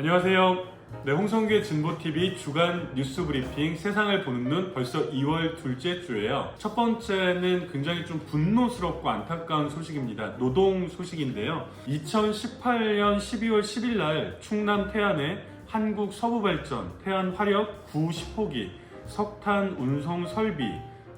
안녕하세요. 네, 홍성규의 진보TV 주간 뉴스 브리핑 세상을 보는 눈 벌써 2월 둘째 주예요. 첫 번째는 굉장히 좀 분노스럽고 안타까운 소식입니다. 노동 소식인데요. 2018년 12월 10일 날 충남 태안의 한국서부발전, 태안화력 9, 10호기, 석탄 운송 설비,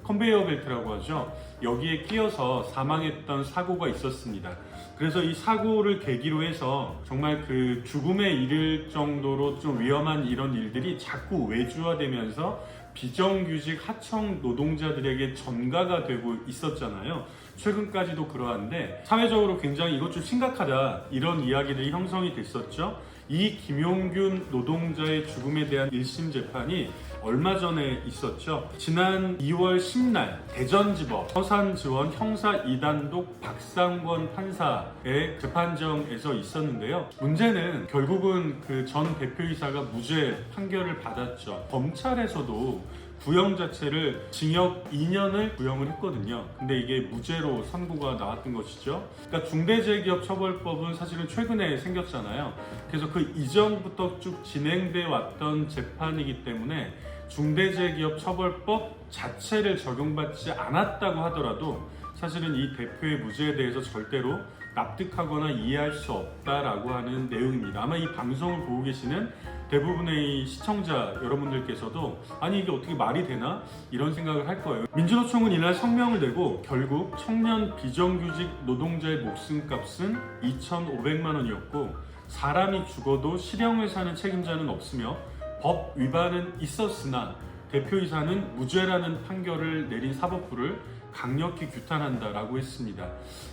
컨베이어 벨트라고 하죠. 여기에 끼어서 사망했던 사고가 있었습니다. 그래서 이 사고를 계기로 해서 정말 그 죽음에 이를 정도로 좀 위험한 이런 일들이 자꾸 외주화되면서 비정규직 하청 노동자들에게 전가가 되고 있었잖아요. 최근까지도 그러한데 사회적으로 굉장히 이것 좀 심각하다 이런 이야기들이 형성이 됐었죠. 이 김용균 노동자의 죽음에 대한 1심 재판이 얼마 전에 있었죠. 지난 2월 10날 대전지법 서산지원 형사 2단독 박상권 판사의 재판정에서 있었는데요. 문제는 결국은 그 전 대표이사가 무죄 판결을 받았죠. 검찰에서도 구형 자체를 징역 2년을 구형을 했거든요. 근데 이게 무죄로 선고가 나왔던 것이죠. 그러니까 중대재해기업처벌법은 사실은 최근에 생겼잖아요. 그래서 그 이전부터 쭉 진행돼 왔던 재판이기 때문에 중대재해기업처벌법 자체를 적용받지 않았다고 하더라도 사실은 이 대표의 무죄에 대해서 절대로 납득하거나 이해할 수 없다라고 하는 내용입니다. 아마 이 방송을 보고 계시는 대부분의 시청자 여러분들께서도 아니 이게 어떻게 말이 되나? 이런 생각을 할 거예요. 민주노총은 이날 성명을 내고 결국 청년 비정규직 노동자의 목숨값은 2,500만 원이었고 사람이 죽어도 실형을 사는 책임자는 없으며 법 위반은 있었으나 대표이사는 무죄라는 판결을 내린 사법부를 강력히 규탄한다라고 했습니다.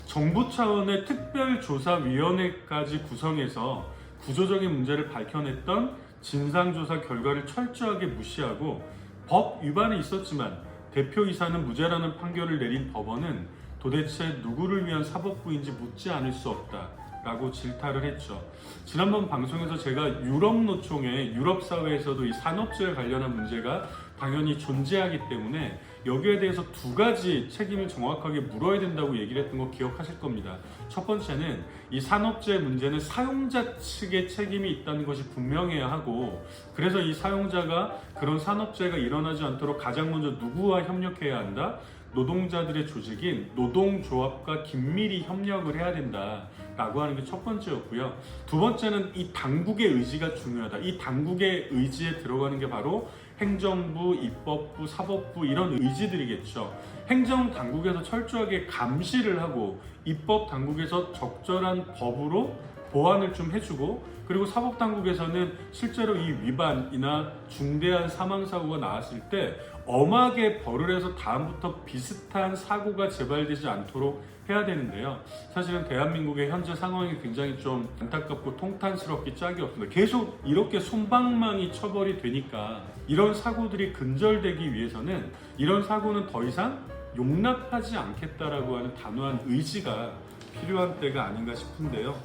정부 차원의 특별조사위원회까지 구성해서 구조적인 문제를 밝혀냈던 진상조사 결과를 철저하게 무시하고 법 위반이 있었지만 대표이사는 무죄라는 판결을 내린 법원은 도대체 누구를 위한 사법부인지 묻지 않을 수 없다라고 질타를 했죠. 지난번 방송에서 제가 유럽노총의 유럽사회에서도 이 산업재해 관련한 문제가 당연히 존재하기 때문에 여기에 대해서 두 가지 책임을 정확하게 물어야 된다고 얘기를 했던 거 기억하실 겁니다. 첫 번째는 이 산업재해 문제는 사용자 측의 책임이 있다는 것이 분명해야 하고 그래서 이 사용자가 그런 산업재해가 일어나지 않도록 가장 먼저 누구와 협력해야 한다? 노동자들의 조직인 노동조합과 긴밀히 협력을 해야 된다라고 하는 게 첫 번째였고요. 두 번째는 이 당국의 의지가 중요하다. 이 당국의 의지에 들어가는 게 바로 행정부, 입법부, 사법부 이런 의지들이겠죠. 행정당국에서 철저하게 감시를 하고 입법당국에서 적절한 법으로 보완을 좀 해주고 그리고 사법당국에서는 실제로 이 위반이나 중대한 사망사고가 나왔을 때 엄하게 벌을 해서 다음부터 비슷한 사고가 재발되지 않도록 해야 되는데요. 사실은 대한민국의 현재 상황이 굉장히 좀 안타깝고 통탄스럽기 짝이 없습니다. 계속 이렇게 솜방망이 처벌이 되니까 이런 사고들이 근절되기 위해서는 이런 사고는 더 이상 용납하지 않겠다라고 하는 단호한 의지가 필요한 때가 아닌가 싶은데요.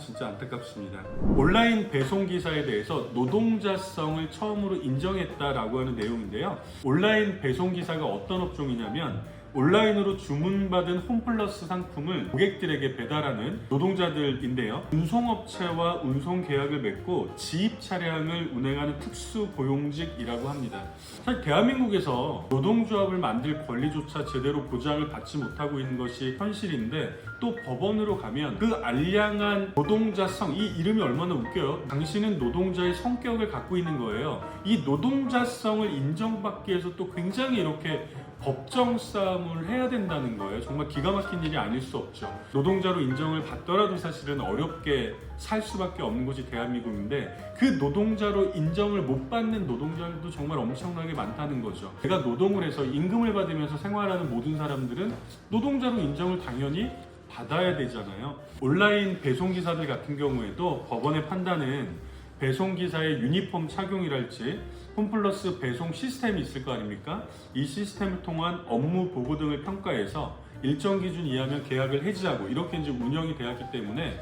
진짜 안타깝습니다. 온라인 배송기사에 대해서 노동자성을 처음으로 인정했다라고 하는 내용인데요. 온라인 배송기사가 어떤 업종이냐면 온라인으로 주문받은 홈플러스 상품을 고객들에게 배달하는 노동자들인데요. 운송업체와 운송계약을 맺고 지입 차량을 운행하는 특수고용직이라고 합니다. 사실 대한민국에서 노동조합을 만들 권리조차 제대로 보장을 받지 못하고 있는 것이 현실인데 또 법원으로 가면 그 알량한 노동자성, 이 이름이 얼마나 웃겨요. 당신은 노동자의 성격을 갖고 있는 거예요. 이 노동자성을 인정받기 위해서 또 굉장히 이렇게 법정 싸움을 해야 된다는 거예요. 정말 기가 막힌 일이 아닐 수 없죠. 노동자로 인정을 받더라도 사실은 어렵게 살 수밖에 없는 곳이 대한민국인데 그 노동자로 인정을 못 받는 노동자들도 정말 엄청나게 많다는 거죠. 내가 노동을 해서 임금을 받으면서 생활하는 모든 사람들은 노동자로 인정을 당연히 받아야 되잖아요. 온라인 배송기사들 같은 경우에도 법원의 판단은 배송기사의 유니폼 착용이랄지 홈플러스 배송 시스템이 있을 거 아닙니까? 이 시스템을 통한 업무 보고 등을 평가해서 일정 기준 이하면 계약을 해지하고 이렇게 이제 운영이 되었기 때문에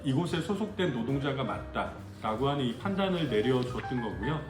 이곳에 소속된 노동자가 맞다라고 하는 이 판단을 내려줬던 거고요.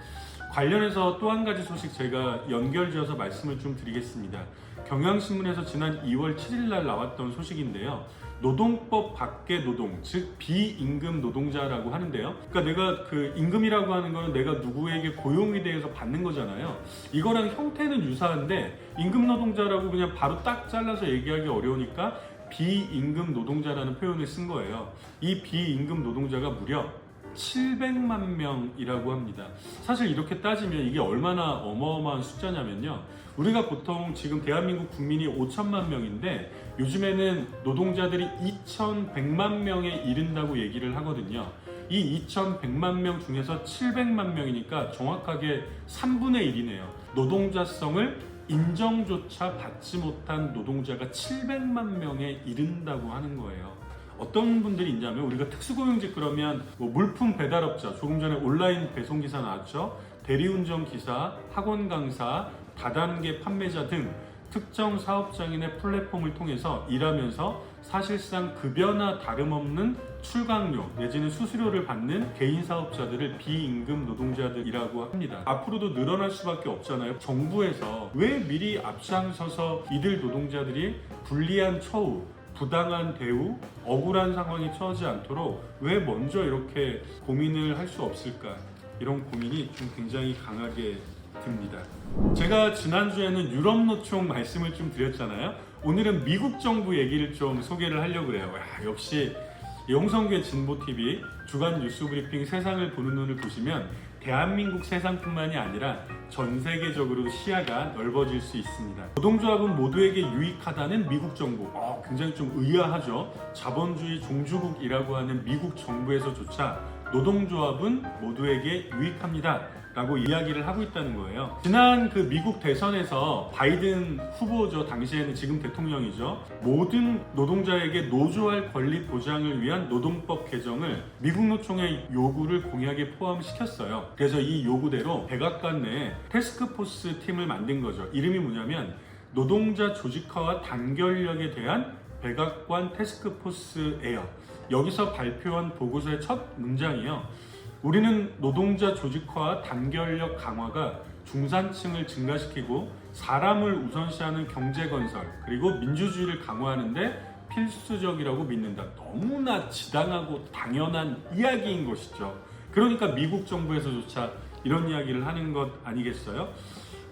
관련해서 또 한 가지 소식 제가 연결지어서 말씀을 좀 드리겠습니다. 경향신문에서 지난 2월 7일 날 나왔던 소식인데요. 노동법 밖의 노동, 즉 비임금 노동자라고 하는데요. 그러니까 내가 그 임금이라고 하는 거는 내가 누구에게 고용이 대해서 받는 거잖아요. 이거랑 형태는 유사한데 임금 노동자라고 그냥 바로 딱 잘라서 얘기하기 어려우니까 비임금 노동자라는 표현을 쓴 거예요. 이 비임금 노동자가 무려 700만 명이라고 합니다. 사실 이렇게 따지면 이게 얼마나 어마어마한 숫자냐면요. 우리가 보통 지금 대한민국 국민이 5천만 명인데 요즘에는 노동자들이 2,100만 명에 이른다고 얘기를 하거든요. 이 2,100만 명 중에서 700만 명이니까 정확하게 3분의 1이네요. 노동자성을 인정조차 받지 못한 노동자가 700만 명에 이른다고 하는 거예요. 어떤 분들이 있냐면 우리가 특수고용직 그러면 뭐 물품 배달업자, 조금 전에 온라인 배송기사 나왔죠. 대리운전 기사, 학원 강사, 다단계 판매자 등 특정 사업장인의 플랫폼을 통해서 일하면서 사실상 급여나 다름없는 출강료 내지는 수수료를 받는 개인 사업자들을 비임금 노동자들이라고 합니다. 앞으로도 늘어날 수밖에 없잖아요. 정부에서 왜 미리 앞장서서 이들 노동자들이 불리한 처우, 부당한 대우, 억울한 상황에 처하지 않도록 왜 먼저 이렇게 고민을 할 수 없을까? 이런 고민이 좀 굉장히 강하게 듭니다. 제가 지난주에는 유럽노총 말씀을 좀 드렸잖아요. 오늘은 미국 정부 얘기를 좀 소개를 하려고 해요. 역시 영성계 진보TV 주간 뉴스브리핑 세상을 보는 눈을 보시면 대한민국 세상뿐만이 아니라 전 세계적으로 시야가 넓어질 수 있습니다. 노동조합은 모두에게 유익하다는 미국 정부, 굉장히 좀 의아하죠. 자본주의 종주국이라고 하는 미국 정부에서조차 노동조합은 모두에게 유익합니다 라고 이야기를 하고 있다는 거예요. 지난 그 미국 대선에서 바이든 후보죠. 당시에는 지금 대통령이죠. 모든 노동자에게 노조할 권리 보장을 위한 노동법 개정을 미국 노총의 요구를 공약에 포함시켰어요. 그래서 이 요구대로 백악관 내 태스크포스 팀을 만든 거죠. 이름이 뭐냐면 노동자 조직화와 단결력에 대한 백악관 태스크포스예요. 여기서 발표한 보고서의 첫 문장이요. 우리는 노동자 조직화와 단결력 강화가 중산층을 증가시키고 사람을 우선시하는 경제 건설 그리고 민주주의를 강화하는데 필수적이라고 믿는다. 너무나 지당하고 당연한 이야기인 것이죠. 그러니까 미국 정부에서조차 이런 이야기를 하는 것 아니겠어요?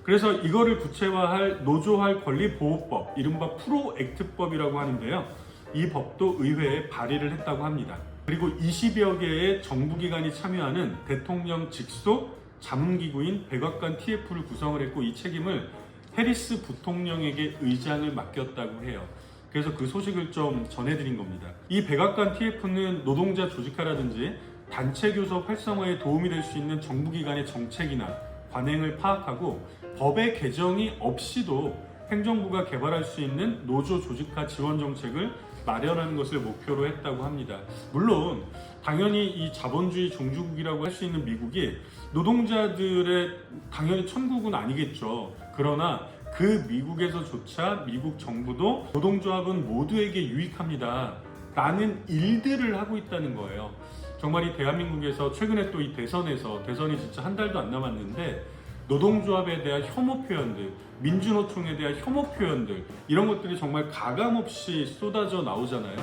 그래서 이거를 구체화할 노조할 권리보호법, 이른바 프로액트법이라고 하는데요. 이 법도 의회에 발의를 했다고 합니다. 그리고 20여 개의 정부기관이 참여하는 대통령 직속 자문기구인 백악관 TF를 구성을 했고 이 책임을 해리스 부통령에게 의장을 맡겼다고 해요. 그래서 그 소식을 좀 전해드린 겁니다. 이 백악관 TF는 노동자 조직화라든지 단체 교섭 활성화에 도움이 될 수 있는 정부기관의 정책이나 관행을 파악하고 법의 개정이 없이도 행정부가 개발할 수 있는 노조 조직화 지원 정책을 마련하는 것을 목표로 했다고 합니다. 물론 당연히 이 자본주의 종주국이라고 할 수 있는 미국이 노동자들의 당연히 천국은 아니겠죠. 그러나 그 미국에서조차 미국 정부도 노동조합은 모두에게 유익합니다 라는 일들을 하고 있다는 거예요. 정말 이 대한민국에서 최근에 또 이 대선이 진짜 한 달도 안 남았는데 노동조합에 대한 혐오 표현들, 민주노총에 대한 혐오 표현들 이런 것들이 정말 가감없이 쏟아져 나오잖아요.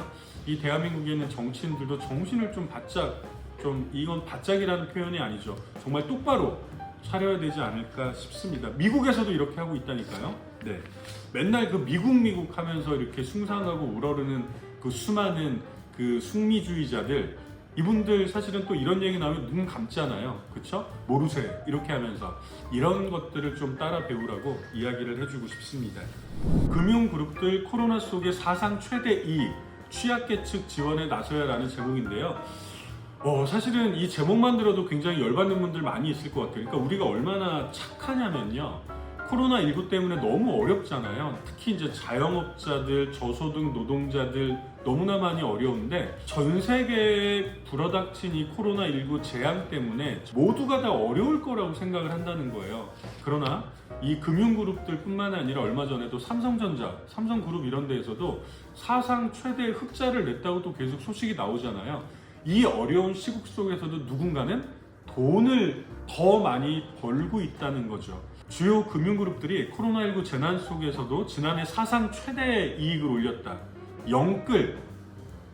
이 대한민국에 있는 정치인들도 정신을 좀 바짝, 이건 바짝이라는 표현이 아니죠. 정말 똑바로 차려야 되지 않을까 싶습니다. 미국에서도 이렇게 하고 있다니까요. 네, 맨날 그 미국 하면서 이렇게 숭상하고 우러르는 그 수많은 그 숙미주의자들 이분들 사실은 또 이런 얘기 나오면 눈 감잖아요. 그쵸? 모르세요. 이렇게 하면서 이런 것들을 좀 따라 배우라고 이야기를 해주고 싶습니다. 금융그룹들 코로나 속에 사상 최대 이익, 취약계층 지원에 나서야라는 제목인데요. 사실은 이 제목만 들어도 굉장히 열받는 분들 많이 있을 것 같아요. 그러니까 우리가 얼마나 착하냐면요. 코로나19 때문에 너무 어렵잖아요. 특히 이제 자영업자들, 저소득 노동자들 너무나 많이 어려운데 전 세계에 불어닥친 이 코로나19 재앙 때문에 모두가 다 어려울 거라고 생각을 한다는 거예요. 그러나 이 금융그룹들 뿐만 아니라 얼마 전에도 삼성전자, 삼성그룹 이런 데에서도 사상 최대 흑자를 냈다고 또 계속 소식이 나오잖아요. 이 어려운 시국 속에서도 누군가는 돈을 더 많이 벌고 있다는 거죠. 주요 금융그룹들이 코로나19 재난 속에서도 지난해 사상 최대 이익을 올렸다. 영끌,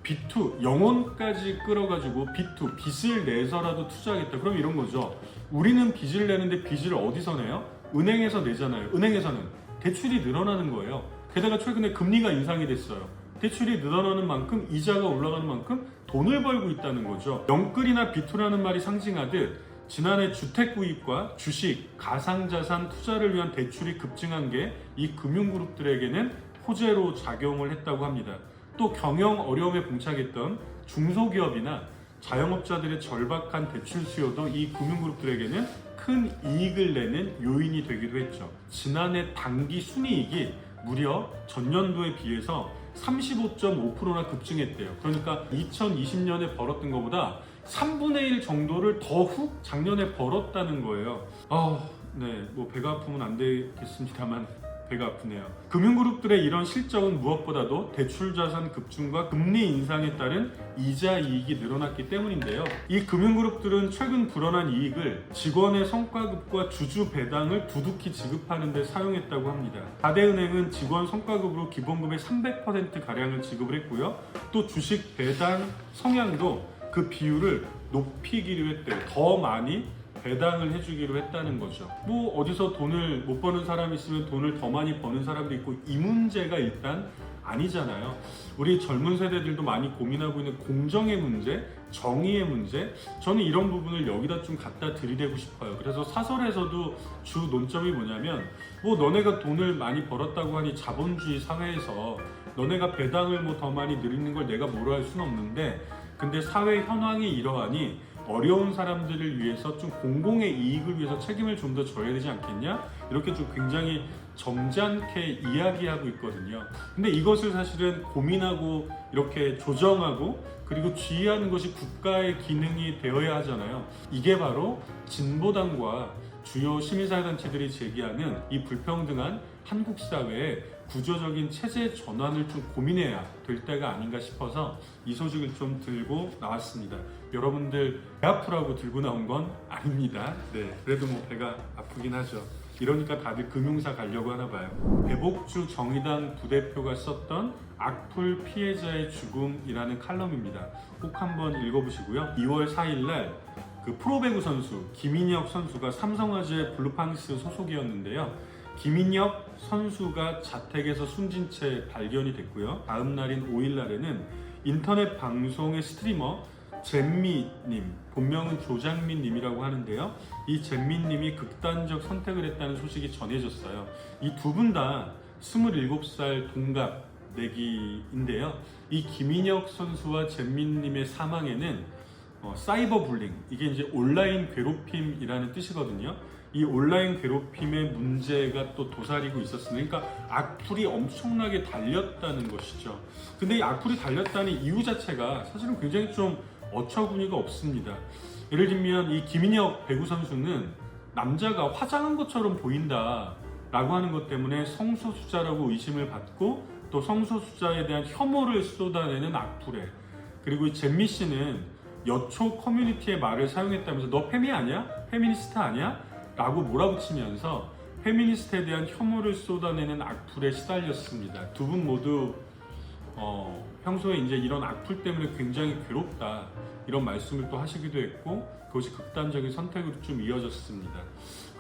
B2, 영혼까지 끌어가지고 B2, 빚을 내서라도 투자하겠다. 그럼 이런 거죠. 우리는 빚을 내는데 빚을 어디서 내요? 은행에서 내잖아요. 은행에서는 대출이 늘어나는 거예요. 게다가 최근에 금리가 인상이 됐어요. 대출이 늘어나는 만큼 이자가 올라가는 만큼 돈을 벌고 있다는 거죠. 영끌이나 B2라는 말이 상징하듯 지난해 주택 구입과 주식, 가상자산 투자를 위한 대출이 급증한 게 이 금융그룹들에게는 호재로 작용을 했다고 합니다. 또 경영 어려움에 봉착했던 중소기업이나 자영업자들의 절박한 대출 수요도 이 금융그룹들에게는 큰 이익을 내는 요인이 되기도 했죠. 지난해 당기 순이익이 무려 전년도에 비해서 35.5%나 급증했대요. 그러니까 2020년에 벌었던 것보다 3분의 1 정도를 더욱 작년에 벌었다는 거예요. 네, 뭐 배가 아프면 안 되겠습니다만 배가 아프네요. 금융그룹들의 이런 실적은 무엇보다도 대출자산 급증과 금리 인상에 따른 이자 이익이 늘어났기 때문인데요. 이 금융그룹들은 최근 불어난 이익을 직원의 성과급과 주주 배당을 두둑히 지급하는 데 사용했다고 합니다. 다대은행은 직원 성과급으로 기본급의 300%가량을 지급을 했고요. 또 주식 배당 성향도 그 비율을 높이기로 했대요. 더 많이 배당을 해주기로 했다는 거죠. 뭐 어디서 돈을 못 버는 사람이 있으면 돈을 더 많이 버는 사람도 있고 이 문제가 일단 아니잖아요. 우리 젊은 세대들도 많이 고민하고 있는 공정의 문제, 정의의 문제, 저는 이런 부분을 여기다 좀 갖다 들이대고 싶어요. 그래서 사설에서도 주 논점이 뭐냐면 뭐 너네가 돈을 많이 벌었다고 하니 자본주의 사회에서 너네가 배당을 뭐 더 많이 늘리는 걸 내가 뭐라 할 수는 없는데 근데 사회 현황이 이러하니 어려운 사람들을 위해서 좀 공공의 이익을 위해서 책임을 좀 더 져야 되지 않겠냐? 이렇게 좀 굉장히 점잖게 이야기하고 있거든요. 근데 이것을 사실은 고민하고 이렇게 조정하고 그리고 지휘하는 것이 국가의 기능이 되어야 하잖아요. 이게 바로 진보당과 주요 시민사회단체들이 제기하는 이 불평등한 한국 사회의 구조적인 체제 전환을 좀 고민해야 될 때가 아닌가 싶어서 이 소식을 좀 들고 나왔습니다. 여러분들 배 아프라고 들고 나온 건 아닙니다. 네, 그래도 뭐 배가 아프긴 하죠. 이러니까 다들 금융사 가려고 하나 봐요. 배복주 정의당 부대표가 썼던 악플 피해자의 죽음이라는 칼럼입니다. 꼭 한번 읽어보시고요. 2월 4일날 그 프로배구 선수 김인혁 선수가 삼성화재 블루팡스 소속이었는데요. 김인혁 선수가 자택에서 숨진 채 발견이 됐고요. 다음 날인 5일날에는 인터넷 방송의 스트리머 잼미님, 본명은 조장민님이라고 하는데요. 이 잼미님이 극단적 선택을 했다는 소식이 전해졌어요. 이 두 분 다 27살 동갑 내기인데요. 이 김인혁 선수와 잼미님의 사망에는 사이버 불링, 이게 이제 온라인 괴롭힘이라는 뜻이거든요. 이 온라인 괴롭힘의 문제가 또 도사리고 있었으니까 악플이 엄청나게 달렸다는 것이죠. 근데 이 악플이 달렸다는 이유 자체가 사실은 굉장히 좀 어처구니가 없습니다. 예를 들면 이 김인혁 배구 선수는 남자가 화장한 것처럼 보인다 라고 하는 것 때문에 성소수자라고 의심을 받고 또 성소수자에 대한 혐오를 쏟아내는 악플에, 그리고 이 잼미 씨는 여초 커뮤니티의 말을 사용했다면서 너 페미 아니야? 페미니스트 아니야? 라고 몰아붙이면서 페미니스트에 대한 혐오를 쏟아내는 악플에 시달렸습니다. 두 분 모두 평소에 이제 이런 악플 때문에 굉장히 괴롭다 이런 말씀을 또 하시기도 했고 그것이 극단적인 선택으로 좀 이어졌습니다.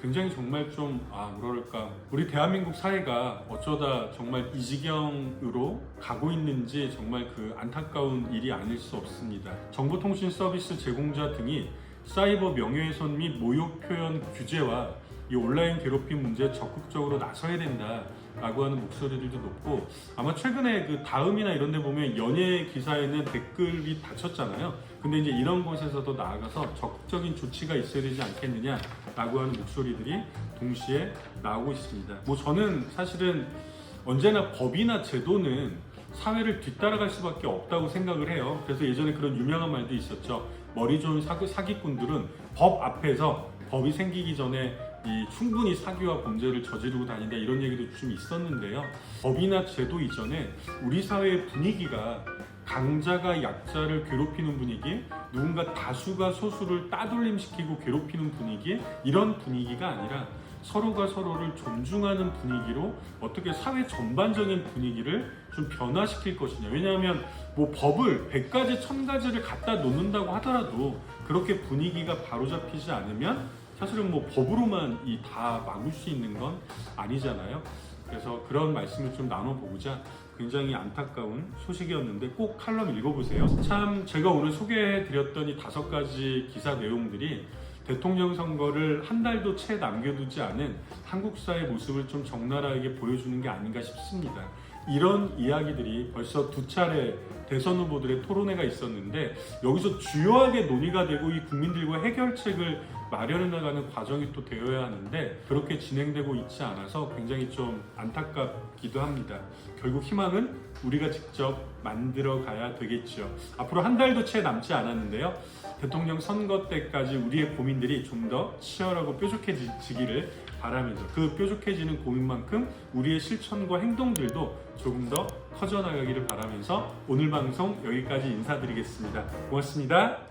굉장히 정말 좀 뭐랄까 우리 대한민국 사회가 어쩌다 정말 이 지경으로 가고 있는지 정말 그 안타까운 일이 아닐 수 없습니다. 정보통신 서비스 제공자 등이 사이버 명예훼손 및 모욕 표현 규제와 이 온라인 괴롭힘 문제에 적극적으로 나서야 된다라고 하는 목소리들도 높고, 아마 최근에 그 다음이나 이런 데 보면 연예 기사에는 댓글이 닫혔잖아요. 근데 이제 이런 곳에서도 나아가서 적극적인 조치가 있어야 되지 않겠느냐라고 하는 목소리들이 동시에 나오고 있습니다. 뭐 저는 사실은 언제나 법이나 제도는 사회를 뒤따라갈 수밖에 없다고 생각을 해요. 그래서 예전에 그런 유명한 말도 있었죠. 머리 좋은 사기꾼들은 법 앞에서 법이 생기기 전에 충분히 사기와 범죄를 저지르고 다닌다 이런 얘기도 좀 있었는데요. 법이나 제도 이전에 우리 사회의 분위기가 강자가 약자를 괴롭히는 분위기, 누군가 다수가 소수를 따돌림시키고 괴롭히는 분위기, 이런 분위기가 아니라 서로가 서로를 존중하는 분위기로 어떻게 사회 전반적인 분위기를 좀 변화시킬 것이냐. 왜냐하면 뭐 법을 100가지 1000가지를 갖다 놓는다고 하더라도 그렇게 분위기가 바로잡히지 않으면 사실은 뭐 법으로만 이 다 막을 수 있는 건 아니잖아요. 그래서 그런 말씀을 좀 나눠보고자 굉장히 안타까운 소식이었는데 꼭 칼럼 읽어보세요. 참 제가 오늘 소개해드렸던 이 5가지 기사 내용들이 대통령 선거를 한 달도 채 남겨두지 않은 한국사의 모습을 좀 적나라하게 보여주는 게 아닌가 싶습니다. 이런 이야기들이 벌써 2차례 대선 후보들의 토론회가 있었는데 여기서 주요하게 논의가 되고 이 국민들과 해결책을 마련해 나가는 과정이 또 되어야 하는데 그렇게 진행되고 있지 않아서 굉장히 좀 안타깝기도 합니다. 결국 희망은 우리가 직접 만들어 가야 되겠죠. 앞으로 한 달도 채 남지 않았는데요. 대통령 선거 때까지 우리의 고민들이 좀 더 치열하고 뾰족해지기를 바라면서 그 뾰족해지는 고민만큼 우리의 실천과 행동들도 조금 더 커져나가기를 바라면서 오늘 방송 여기까지 인사드리겠습니다. 고맙습니다.